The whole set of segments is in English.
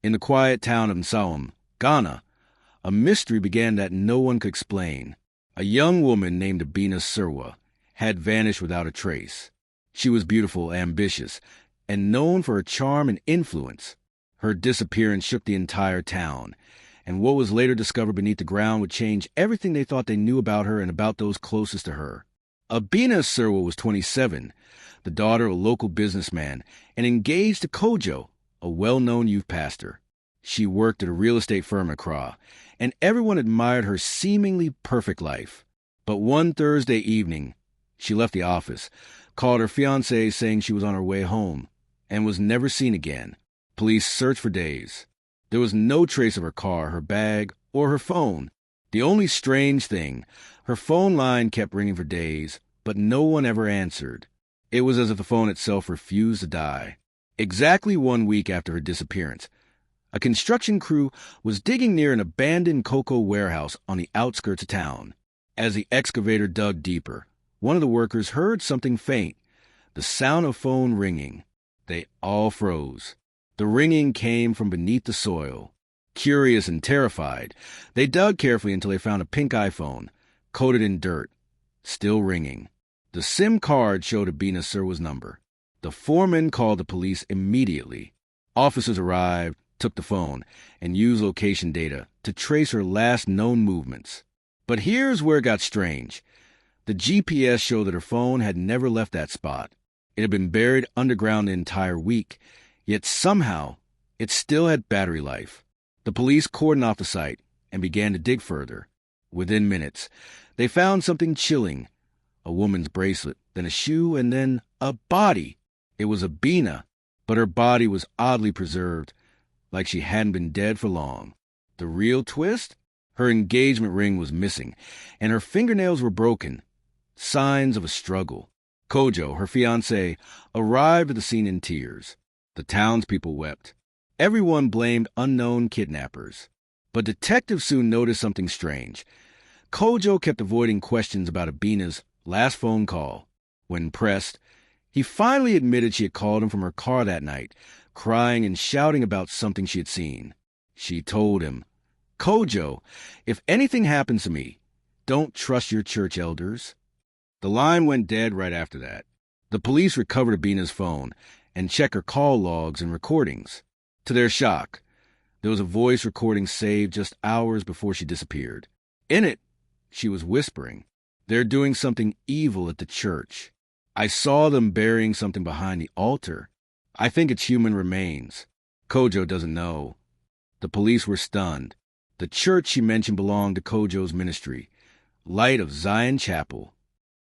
In the quiet town of Nsawam, Ghana, a mystery began that no one could explain. A young woman named Abena Serwaa had vanished without a trace. She was beautiful, ambitious, and known for her charm and influence. Her disappearance shook the entire town, and what was later discovered beneath the ground would change everything they thought they knew about her and about those closest to her. Abena Serwaa was 27, the daughter of a local businessman, and engaged to Kojo, a well-known youth pastor. She worked at a real estate firm in Accra, and everyone admired her seemingly perfect life. But one Thursday evening, she left the office, called her fiancé saying she was on her way home, and was never seen again. Police searched for days. There was no trace of her car, her bag, or her phone. The only strange thing, her phone line kept ringing for days, but no one ever answered. It was as if the phone itself refused to die. Exactly 1 week after her disappearance, a construction crew was digging near an abandoned cocoa warehouse on the outskirts of town. As the excavator dug deeper, one of the workers heard something faint, the sound of phone ringing. They all froze. The ringing came from beneath the soil. Curious and terrified, they dug carefully until they found a pink iPhone, coated in dirt, still ringing. The SIM card showed Abena Serwaa's number. The foreman called the police immediately. Officers arrived, took the phone, and used location data to trace her last known movements. But here's where it got strange. The GPS showed that her phone had never left that spot. It had been buried underground the entire week, yet somehow it still had battery life. The police cordoned off the site and began to dig further. Within minutes, they found something chilling. A woman's bracelet, then a shoe, and then a body. It was Abena, but her body was oddly preserved, like she hadn't been dead for long. The real twist? Her engagement ring was missing, and her fingernails were broken. Signs of a struggle. Kojo, her fiancé, arrived at the scene in tears. The townspeople wept. Everyone blamed unknown kidnappers. But detectives soon noticed something strange. Kojo kept avoiding questions about Abena's last phone call. When pressed, he finally admitted she had called him from her car that night, crying and shouting about something she had seen. She told him, "Kojo, if anything happens to me, don't trust your church elders." The line went dead right after that. The police recovered Abena's phone and checked her call logs and recordings. To their shock, there was a voice recording saved just hours before she disappeared. In it, she was whispering, "They're doing something evil at the church. I saw them burying something behind the altar. I think it's human remains." Kojo doesn't know. The police were stunned. The church she mentioned belonged to Kojo's ministry, Light of Zion Chapel.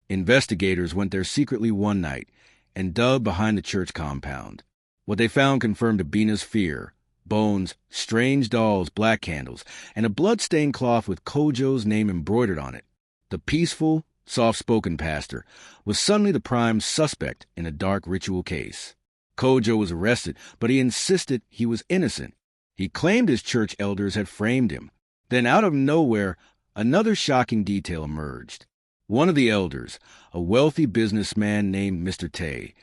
Investigators went there secretly one night and dug behind the church compound. What they found confirmed Abena's fear: bones, strange dolls, black candles, and a blood-stained cloth with Kojo's name embroidered on it. The peaceful, soft-spoken pastor was suddenly the prime suspect in a dark ritual case. Kojo was arrested, but he insisted he was innocent. He claimed his church elders had framed him. Then out of nowhere, another shocking detail emerged. One of the elders, a wealthy businessman named Mr. Tay,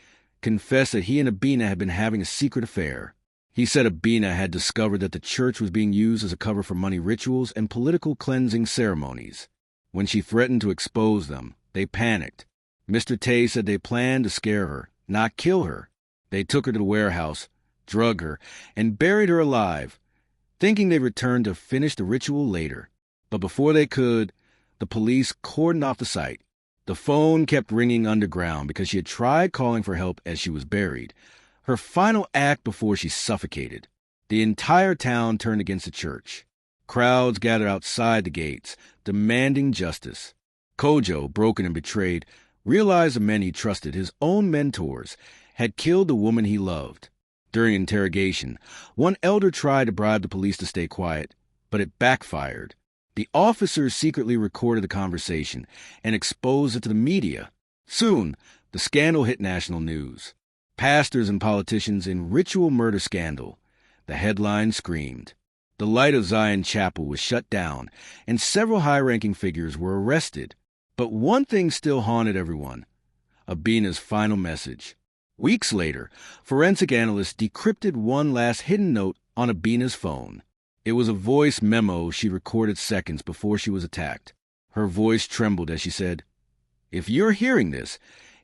confessed that he and Abena had been having a secret affair. He said Abena had discovered that the church was being used as a cover for money rituals and political cleansing ceremonies. When she threatened to expose them, they panicked. Mr. Tay said they planned to scare her, not kill her. They took her to the warehouse, drugged her, and buried her alive, thinking they'd return to finish the ritual later. But before they could, the police cordoned off the site. The phone kept ringing underground because she had tried calling for help as she was buried, her final act before she suffocated. The entire town turned against the church. Crowds gathered outside the gates, demanding justice. Kojo, broken and betrayed, realized the men he trusted, his own mentors, had killed the woman he loved. During interrogation, one elder tried to bribe the police to stay quiet, but it backfired. The officers secretly recorded the conversation and exposed it to the media. Soon, the scandal hit national news. Pastors and politicians in ritual murder scandal. The headline screamed. The Light of Zion Chapel was shut down, and several high-ranking figures were arrested. But one thing still haunted everyone: Abena's final message. Weeks later, forensic analysts decrypted one last hidden note on Abena's phone. It was a voice memo she recorded seconds before she was attacked. Her voice trembled as she said, "If you're hearing this,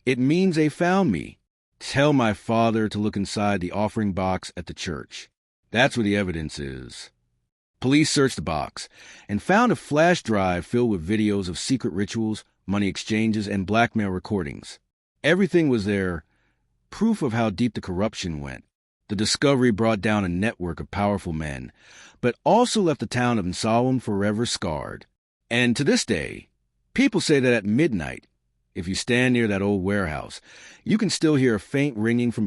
it means they found me. Tell my father to look inside the offering box at the church. That's where the evidence is." Police searched the box and found a flash drive filled with videos of secret rituals, money exchanges, and blackmail recordings. Everything was there, proof of how deep the corruption went. The discovery brought down a network of powerful men, but also left the town of Nsawam forever scarred. And to this day, people say that at midnight, if you stand near that old warehouse, you can still hear a faint ringing from